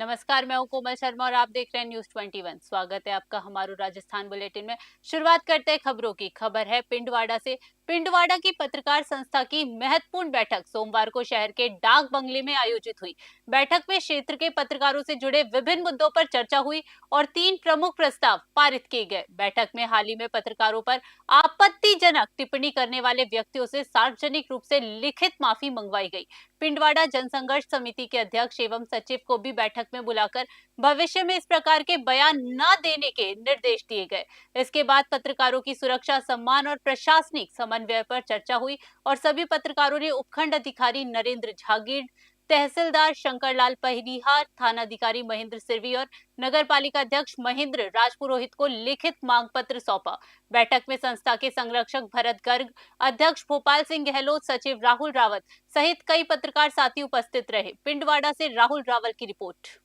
नमस्कार, मैं हूं कोमल शर्मा और आप देख रहे हैं न्यूज 21। स्वागत है आपका हमारू राजस्थान बुलेटिन में। शुरुआत करते हैं खबरों की। खबर है पिंडवाड़ा से। पिंडवाड़ा की पत्रकार संस्था की महत्वपूर्ण बैठक सोमवार को शहर के डाक बंगले में आयोजित हुई। बैठक में क्षेत्र के पत्रकारों से जुड़े विभिन्न मुद्दों पर चर्चा हुई और 3 प्रमुख प्रस्ताव पारित किए गए। बैठक में हाल ही में पत्रकारों पर आपत्तिजनक टिप्पणी करने वाले व्यक्तियों से सार्वजनिक रूप से लिखित माफी मंगवाई गई। पिंडवाड़ा जनसंघर्ष समिति के अध्यक्ष एवं सचिव को भी बैठक में बुलाकर भविष्य में इस प्रकार के बयान न देने के निर्देश दिए गए। इसके बाद पत्रकारों की सुरक्षा, सम्मान और प्रशासनिक समन्वय पर चर्चा हुई और सभी पत्रकारों ने उपखंड अधिकारी नरेंद्र झागीर, तहसीलदार शंकरलाल परिहार, थानाधिकारी महेंद्र सिरवी और नगर पालिका अध्यक्ष महेंद्र राजपुरोहित को लिखित मांग पत्र सौंपा। बैठक में संस्था के संरक्षक भरत गर्ग, अध्यक्ष भोपाल सिंह गहलोत, सचिव राहुल रावत सहित कई पत्रकार साथी उपस्थित रहे। पिंडवाड़ा से राहुल रावल की रिपोर्ट।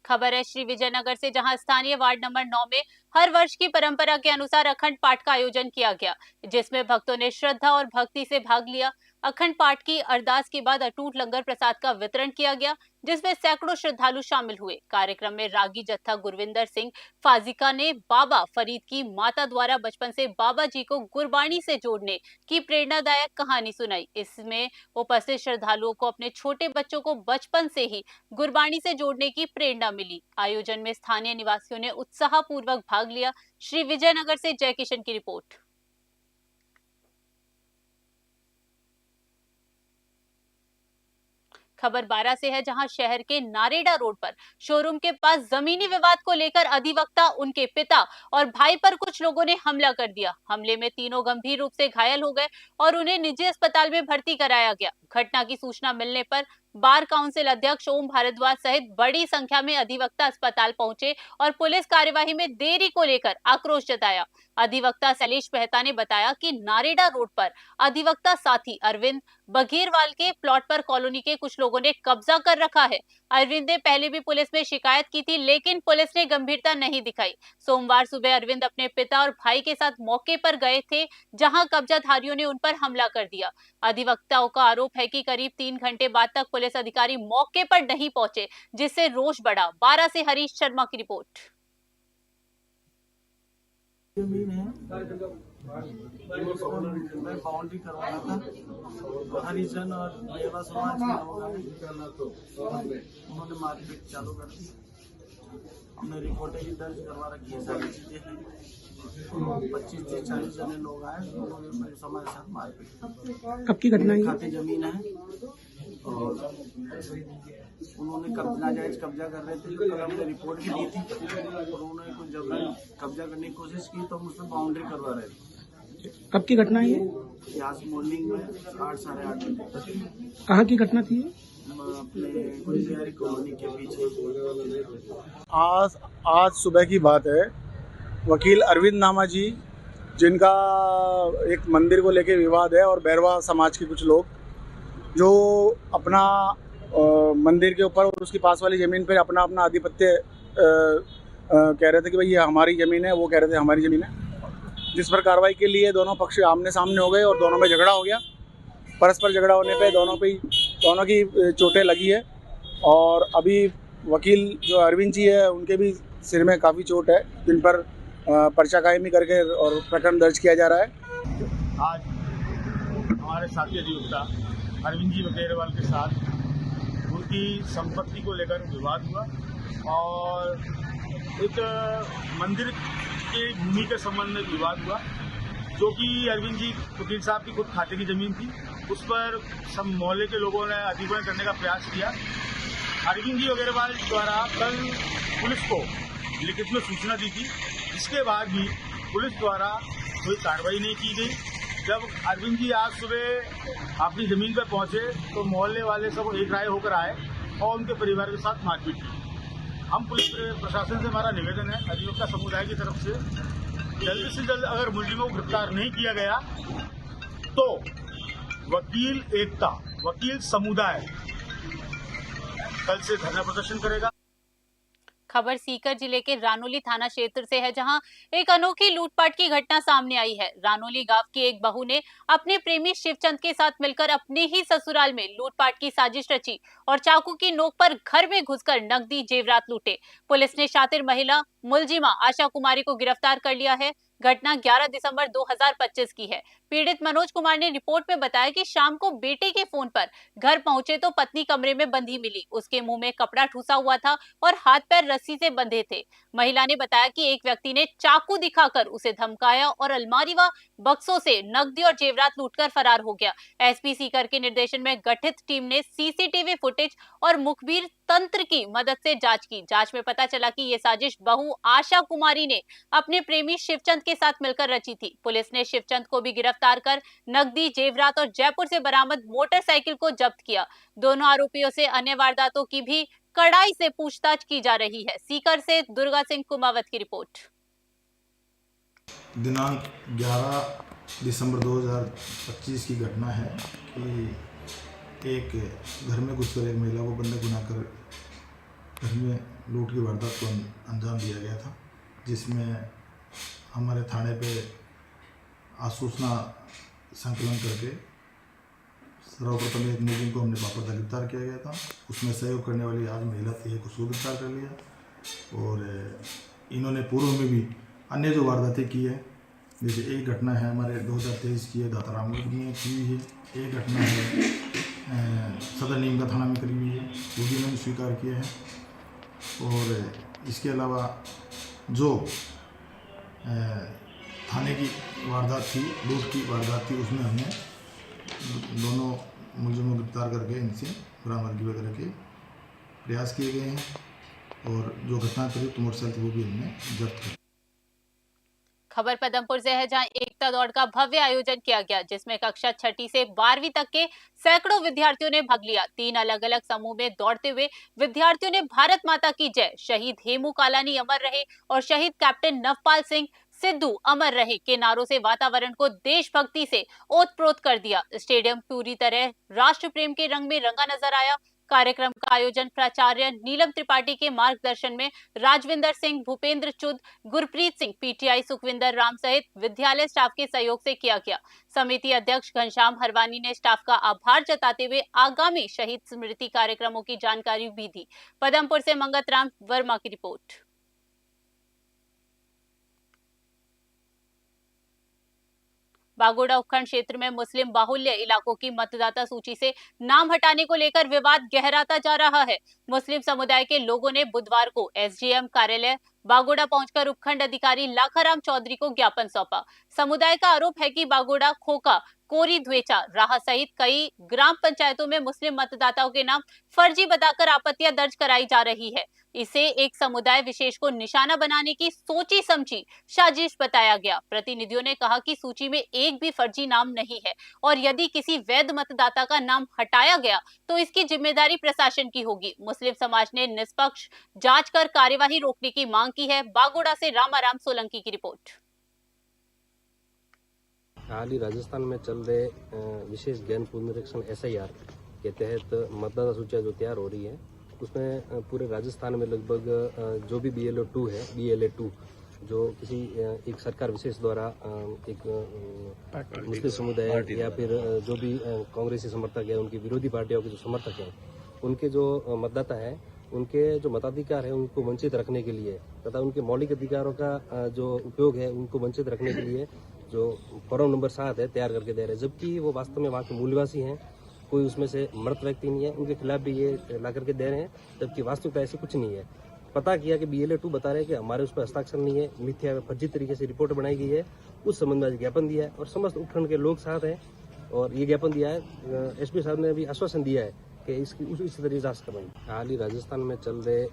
खबर है श्री विजयनगर से, जहां स्थानीय वार्ड नंबर 9 में हर वर्ष की परंपरा के अनुसार अखंड पाठ का आयोजन किया गया, जिसमें भक्तों ने श्रद्धा और भक्ति से भाग लिया। अखंड पाठ की अरदास के बाद अटूट लंगर प्रसाद का वितरण किया गया, जिसमें सैकड़ों श्रद्धालु शामिल हुए। कार्यक्रम में रागी जत्था गुरविंदर सिंह फाजिका ने बाबा फरीद की माता द्वारा बचपन से बाबा जी को गुरबाणी से जोड़ने की प्रेरणादायक कहानी सुनाई। इसमें उपस्थित श्रद्धालुओं को अपने छोटे बच्चों को बचपन से ही गुरबाणी से जोड़ने की प्रेरणा मिली। आयोजन में स्थानीय निवासियों ने उत्साहपूर्वक भाग लिया। श्री विजयनगर से जय किशन की रिपोर्ट। खबर 12 से है, जहां शहर के नारेडा रोड पर शोरूम के पास जमीनी विवाद को लेकर अधिवक्ता, उनके पिता और भाई पर कुछ लोगों ने हमला कर दिया। हमले में तीनों गंभीर रूप से घायल हो गए और उन्हें निजी अस्पताल में भर्ती कराया गया। घटना की सूचना मिलने पर बार काउंसिल अध्यक्ष ओम भारद्वाज सहित बड़ी संख्या में अधिवक्ता अस्पताल पहुंचे और पुलिस कार्यवाही में देरी को लेकर आक्रोश जताया। अधिवक्ता शैलेश मेहता ने बताया कि नारेडा रोड पर अधिवक्ता साथी अरविंद बघेरवाल के प्लॉट पर कॉलोनी के कुछ लोगों ने कब्जा कर रखा है। अरविंद ने पहले भी पुलिस में शिकायत की थी, लेकिन पुलिस ने गंभीरता नहीं दिखाई। सोमवार सुबह अरविंद अपने पिता और भाई के साथ मौके पर गए थे, जहां कब्जाधारियों ने उन पर हमला कर दिया। अधिवक्ताओं का आरोप है कि करीब 3 घंटे बाद तक पुलिस अधिकारी मौके पर नहीं पहुंचे, जिससे रोष बढ़ा। 12 से हरीश शर्मा की रिपोर्ट। मैं बाउंड्री करवाना था। हरिजन और मेवा समाज के लोग आए, उन्होंने मारपीट चालू कर दी। हमने रिपोर्टें भी दर्ज करवा रखी है, सारी चीजें हैं। 25 से 40 जने लोग आए, उन्होंने मेरे समाज के साथ मारपीट। कब की घटना है? खाती जमीन है और उन्होंने नाजायज कब्जा कर रहे थे, जो हमने रिपोर्ट भी दी थी और उन्होंने कुछ जगह कब्जा करने की कोशिश की, तो हम उसमें बाउंड्री करवा रहे थे। कब की घटना है ये? आज मॉर्निंग में 8 साढ़े 8 बजे। कहाँ की घटना थी? अपने गुलबिहारी कॉलोनी के पीछे। आज सुबह की बात है। वकील अरविंद नामा जी, जिनका एक मंदिर को लेके विवाद है, और बैरवा समाज के कुछ लोग जो अपना मंदिर के ऊपर और उसकी पास वाली ज़मीन पर अपना आधिपत्य कह रहे थे कि भाई ये हमारी ज़मीन है, वो कह रहे थे हमारी ज़मीन है, जिस पर कार्रवाई के लिए दोनों पक्ष आमने सामने हो गए और दोनों में झगड़ा हो गया। परस्पर झगड़ा होने पे दोनों की चोटें लगी है और अभी वकील जो अरविंद जी है, उनके भी सिर में काफ़ी चोट है, जिन पर पर्चा कायमी करके और प्रकरण दर्ज किया जा रहा है। आज हमारे साथी अधिवक्ता अरविंद जी बघेरवाल के साथ उनकी संपत्ति को लेकर विवाद हुआ और एक मंदिर के भूमि के संबंध में विवाद हुआ, जो कि अरविंद जी वकील साहब की खुद खाते की जमीन थी। उस पर सब मोहल्ले के लोगों ने अधिग्रहण करने का प्रयास किया। अरविंद जी अग्रवाल द्वारा कल पुलिस को लिखित में सूचना दी थी, इसके बाद भी पुलिस द्वारा कोई कार्रवाई नहीं की गई। जब अरविंद जी आज सुबह अपनी जमीन पर पहुंचे तो मोहल्ले वाले सब एक राय होकर आए और उनके परिवार के साथ मारपीट की। हम पुलिस प्रशासन से हमारा निवेदन है, अधिवक्ता समुदाय की तरफ से जल्द से जल्द अगर मुलजिमों को गिरफ्तार नहीं किया गया तो वकील एकता, वकील समुदाय कल से धरना प्रदर्शन करेगा। खबर सीकर जिले के रानोली थाना क्षेत्र से है, जहां एक अनोखी लूटपाट की घटना सामने आई है। रानोली गांव की एक बहू ने अपने प्रेमी शिवचंद के साथ मिलकर अपने ही ससुराल में लूटपाट की साजिश रची और चाकू की नोक पर घर में घुसकर नकदी जेवरात लूटे। पुलिस ने शातिर महिला मुलजिमा आशा कुमारी को गिरफ्तार कर लिया है। घटना 11 दिसंबर 2025 की है। पीड़ित मनोज कुमार ने रिपोर्ट में बताया कि शाम को बेटे के फोन पर घर पहुंचे तो पत्नी कमरे में बंधी मिली। उसके मुंह में कपड़ा ठूसा हुआ था और हाथ पैर रस्सी से बंधे थे। महिला ने बताया कि एक व्यक्ति ने चाकू दिखाकर उसे धमकाया और अलमारी व बक्सों से नकदी और जेवरात लूटकर फरार हो गया। एसपी सीकर के निर्देशन में गठित टीम ने सीसीटीवी फुटेज और मुखबिर तंत्र की मदद से जांच की। जांच में पता चला कि ये साजिश बहू आशा कुमारी ने अपने प्रेमी शिवचंद के साथ मिलकर रची थी। पुलिस ने शिवचंद को भी गिरफ्तार कर नकदी जेवरात और जयपुर से बरामद मोटरसाइकिल को जब्त किया। दोनों आरोपियों से अन्य वारदातों की भी कड़ाई से पूछताछ की जा रही है। सीकर से दुर्गा सिंह कुमावत की रिपोर्ट। दिनांक 11 दिसंबर 2025 की घटना है कि एक घर में घुसकर एक महिला को बंधक बनाकर घर में लूट की वारदात को अंजाम दिया गया था, जिसमें हमारे थाने पे आसूचना संकलन करके सर्वप्रथम एक मुलजिम को हमने बापरता गिरफ्तार किया गया था। उसमें सहयोग करने वाली आज महिला थी, एक उसको गिरफ्तार कर लिया। और इन्होंने पूर्व में भी अन्य जो वारदातें की है, जैसे एक घटना है हमारे 2023 की है दाताराम में की हुई है, एक घटना है सदर नीम का थाना में करी हुई है, वो भी इन्होंने स्वीकार किया है। और इसके अलावा जो थाने की वारदात थी, लूट की वारदात थी, उसमें हमने दोनों मुलजिमों को गिरफ्तार करके इनसे बरामदगी वगैरह के प्रयास किए गए हैं। और जो घटना प्रयुक्त मोटरसाइकिल थी वो भी हमने जब्त की। खबर पदमपुर से है, जहां एकता दौड़ का भव्य आयोजन किया गया, जिसमें कक्षा 6ठी से 12वीं तक के सैकड़ों विद्यार्थियों ने भाग लिया। 3 अलग अलग समूह में दौड़ते हुए विद्यार्थियों ने भारत माता की जय, शहीद हेमू कालानी अमर रहे और शहीद कैप्टन नवपाल सिंह सिद्धू अमर रहे के नारों से वातावरण को देशभक्ति से ओतप्रोत कर दिया। स्टेडियम पूरी तरह राष्ट्र प्रेम के रंग में रंगा नजर आया। कार्यक्रम का आयोजन प्राचार्य नीलम त्रिपाठी के मार्गदर्शन में राजविंदर सिंह, भूपेंद्र चुद, गुरप्रीत सिंह, पीटीआई सुखविंदर राम सहित विद्यालय स्टाफ के सहयोग से किया गया। समिति अध्यक्ष घनश्याम हरवानी ने स्टाफ का आभार जताते हुए आगामी शहीद स्मृति कार्यक्रमों की जानकारी भी दी। पदमपुर से मंगत राम वर्मा की रिपोर्ट। बागोड़ा उपखंड क्षेत्र में मुस्लिम बाहुल्य इलाकों की मतदाता सूची से नाम हटाने को लेकर विवाद गहराता जा रहा है। मुस्लिम समुदाय के लोगों ने बुधवार को एसडीएम कार्यालय बागोड़ा पहुंचकर उपखंड अधिकारी लाखाराम चौधरी को ज्ञापन सौंपा। समुदाय का आरोप है कि बागोड़ा, खोका, कोरी, द्वेचा, राह सहित कई ग्राम पंचायतों में मुस्लिम मतदाताओं के नाम फर्जी बताकर आपत्तियां दर्ज कराई जा रही है। इसे एक समुदाय विशेष को निशाना बनाने की सोची समझी साजिश बताया गया। प्रतिनिधियों ने कहा कि सूची में एक भी फर्जी नाम नहीं है और यदि किसी वैध मतदाता का नाम हटाया गया तो इसकी जिम्मेदारी प्रशासन की होगी। मुस्लिम समाज ने निष्पक्ष जांच कर कार्यवाही रोकने की मांग की है। बागोड़ा से रामाराम सोलंकी की रिपोर्ट। हाल ही राजस्थान में चल रहे विशेष गहन पुनरीक्षण SIR के तहत मतदाता सूचियां जो तैयार हो रही है, उसमें पूरे राजस्थान में लगभग जो भी BLO 2 है, BLA 2 जो किसी एक सरकार विशेष द्वारा एक मुस्लिम समुदाय या फिर जो भी कांग्रेसी समर्थक है, उनकी विरोधी पार्टियों के जो समर्थक हैं, उनके जो मतदाता है, उनके जो मताधिकार है उनको वंचित रखने के लिए तथा उनके मौलिक अधिकारों का जो उपयोग है उनको वंचित रखने के लिए जो फॉर्म नंबर 7 है तैयार करके दे रहे हैं, जबकि वो वास्तव में वहाँ के मूलवासी हैं, कोई उसमें से मृत व्यक्ति नहीं है, उनके खिलाफ भी ये ला करके दे रहे हैं, जबकि वास्तविकता ऐसी कुछ नहीं है। पता किया कि BLA 2 बता रहे हैं कि हमारे उस पर हस्ताक्षर नहीं है, मिथ्या फर्जी तरीके से रिपोर्ट बनाई गई है। उस संबंध में ज्ञापन दिया है और समस्त उपखंड के लोग साथ हैं और ये ज्ञापन दिया है। SP साहब ने भी आश्वासन दिया है कि इसकी उसी तरह जांच करवाएंगे। हाल ही राजस्थान में चल रहे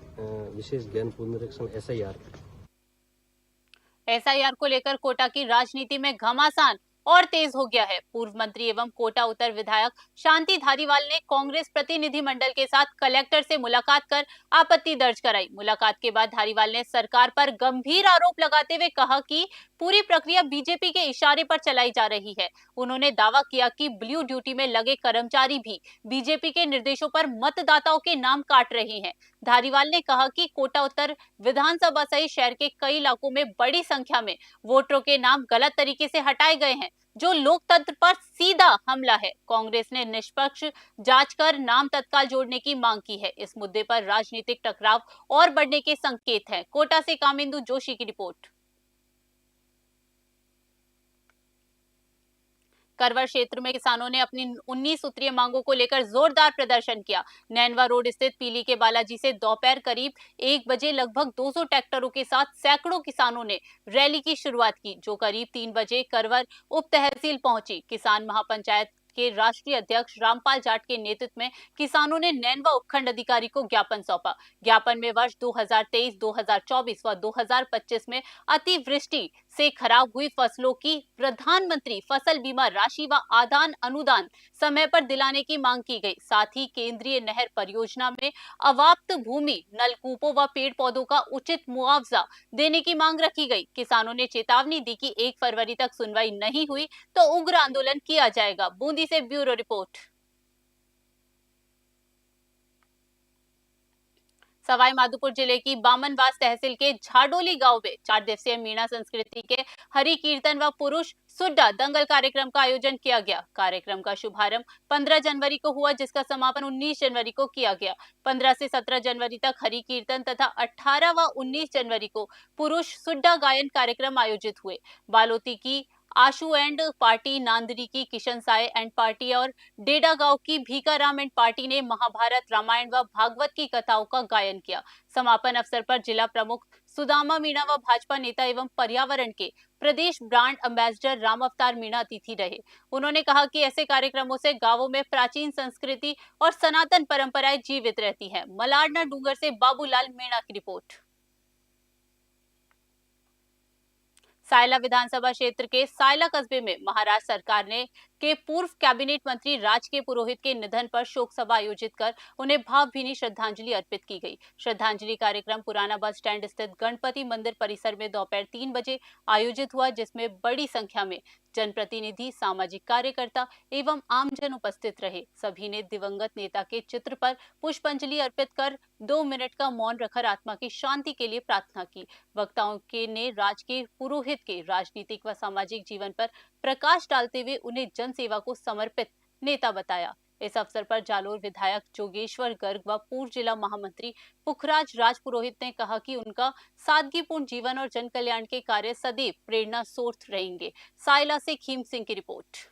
विशेष गहन पुनरीक्षण SIR को लेकर कोटा की राजनीति में घमासान और तेज हो गया है। पूर्व मंत्री एवं कोटा उत्तर विधायक शांति धारीवाल ने कांग्रेस प्रतिनिधिमंडल के साथ कलेक्टर से मुलाकात कर आपत्ति दर्ज कराई। मुलाकात के बाद धारीवाल ने सरकार पर गंभीर आरोप लगाते हुए कहा कि पूरी प्रक्रिया बीजेपी के इशारे पर चलाई जा रही है। उन्होंने दावा किया कि ब्लू ड्यूटी में लगे कर्मचारी भी बीजेपी के निर्देशों पर मतदाताओं के नाम काट रहे हैं। धारीवाल ने कहा कि कोटा उत्तर विधानसभा सहित शहर के कई इलाकों में बड़ी संख्या में वोटरों के नाम गलत तरीके से हटाए गए हैं, जो लोकतंत्र पर सीधा हमला है। कांग्रेस ने निष्पक्ष जांच कर नाम तत्काल जोड़ने की मांग की है। इस मुद्दे पर राजनीतिक टकराव और बढ़ने के संकेत हैं। कोटा से कामिंदु जोशी की रिपोर्ट। करवर क्षेत्र में किसानों ने अपनी 19 सूत्रीय मांगों को लेकर जोरदार प्रदर्शन किया। नैनवा रोड स्थित पीली के बालाजी से दोपहर करीब 1 बजे लगभग 200 ट्रैक्टरों के साथ सैकड़ों किसानों ने रैली की शुरुआत की, जो करीब 3 बजे करवर उप तहसील पहुंची। किसान महापंचायत के राष्ट्रीय अध्यक्ष रामपाल जाट के नेतृत्व में किसानों ने नैनवा उपखंड अधिकारी को ज्ञापन सौंपा। ज्ञापन में वर्ष 2023, 2024 व 2025 में अतिवृष्टि से खराब हुई फसलों की प्रधानमंत्री फसल बीमा राशि व आदान अनुदान समय पर दिलाने की मांग की गई। साथ ही केंद्रीय नहर परियोजना में अवाप्त भूमि, नलकूपों व पेड़ पौधों का उचित मुआवजा देने की मांग रखी गई। किसानों ने चेतावनी दी कि 1 फरवरी तक सुनवाई नहीं हुई तो उग्र आंदोलन किया जाएगा। बूंदी से ब्यूरो रिपोर्ट। सवाई माधोपुर जिले की बामनवास तहसील के झाडोली गांव में 4 दिवसीय मीणा संस्कृति के हरि कीर्तन व पुरुष सुड्डा दंगल कार्यक्रम का आयोजन किया गया। कार्यक्रम का शुभारंभ 15 जनवरी को हुआ, जिसका समापन 19 जनवरी को किया गया। 15 से 17 जनवरी तक हरि कीर्तन तथा 18 व 19 जनवरी को पुरुष सुड्डा गायन कार्यक्रम आयोजित हुए। बालोती की आशु एंड पार्टी, नांदरी की किशन साय एंड पार्टी और डेडा गांव की भीकाराम एंड पार्टी ने महाभारत, रामायण व भागवत की कथाओं का गायन किया। समापन अवसर पर जिला प्रमुख सुदामा मीणा व भाजपा नेता एवं पर्यावरण के प्रदेश ब्रांड एम्बेसडर राम अवतार मीणा अतिथि रहे। उन्होंने कहा कि ऐसे कार्यक्रमों से गांवों में प्राचीन संस्कृति और सनातन परंपराएं जीवित रहती हैं। मलारना डूंगर से बाबूलाल मीणा की रिपोर्ट। सायला विधानसभा क्षेत्र के सायला कस्बे में महाराष्ट्र सरकार ने के पूर्व कैबिनेट मंत्री राज के पुरोहित के निधन पर शोक सभा आयोजित कर उन्हें भावभीनी श्रद्धांजलि अर्पित की गई। श्रद्धांजलि कार्यक्रम पुराना बस स्टैंड स्थित गणपति मंदिर परिसर में दोपहर 3 बजे आयोजित हुआ, जिसमें बड़ी संख्या में जनप्रतिनिधि, सामाजिक कार्यकर्ता एवं आमजन उपस्थित रहे। सभी ने दिवंगत नेता के चित्र पर पुष्पांजलि अर्पित कर 2 मिनट का मौन रखकर आत्मा की शांति के लिए प्रार्थना की। वक्ताओं के ने राज के पुरोहित के राजनीतिक व सामाजिक जीवन पर प्रकाश डालते हुए उन्हें जनसेवा को समर्पित नेता बताया। इस अवसर पर जालोर विधायक जोगेश्वर गर्ग व पूर्व जिला महामंत्री पुखराज राज पुरोहित ने कहा कि उनका सादगीपूर्ण जीवन और जन कल्याण के कार्य सदैव प्रेरणा स्रोत रहेंगे। सायला से खीम सिंह की रिपोर्ट।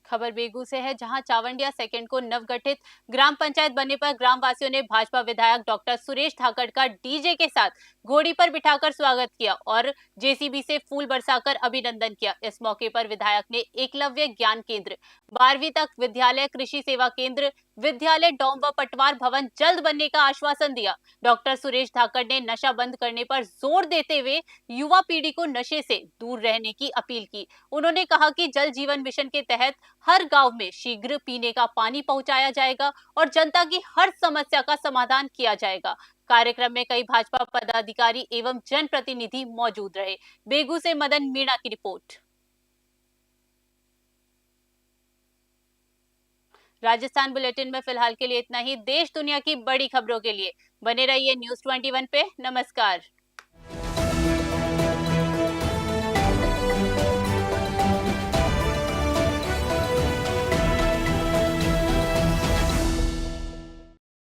खबर बेगू से है, जहां चावंडिया सेकंड को नवगठित ग्राम पंचायत बनने पर ग्राम वासियों ने भाजपा विधायक डॉक्टर सुरेश धाकड़ का डीजे के साथ घोड़ी पर बिठाकर स्वागत किया और जेसीबी से फूल बरसाकर अभिनंदन किया। इस मौके पर विधायक ने एकलव्य ज्ञान केंद्र, 12वीं तक विद्यालय, कृषि सेवा केंद्र, विद्यालय, डॉम व पटवार भवन जल्द बनने का आश्वासन दिया। डॉक्टर सुरेश धाकड़ ने नशा बंद करने पर जोर देते हुए युवा पीढ़ी को नशे से दूर रहने की अपील की। उन्होंने कहा कि जल जीवन मिशन के तहत हर गांव में शीघ्र पीने का पानी पहुंचाया जाएगा और जनता की हर समस्या का समाधान किया जाएगा। कार्यक्रम में कई भाजपा पदाधिकारी एवं जनप्रतिनिधि मौजूद रहे। बेगू से मदन मीणा की रिपोर्ट। राजस्थान बुलेटिन में फिलहाल के लिए इतना ही। देश दुनिया की बड़ी खबरों के लिए बने रहिए न्यूज़ 21 पे। नमस्कार।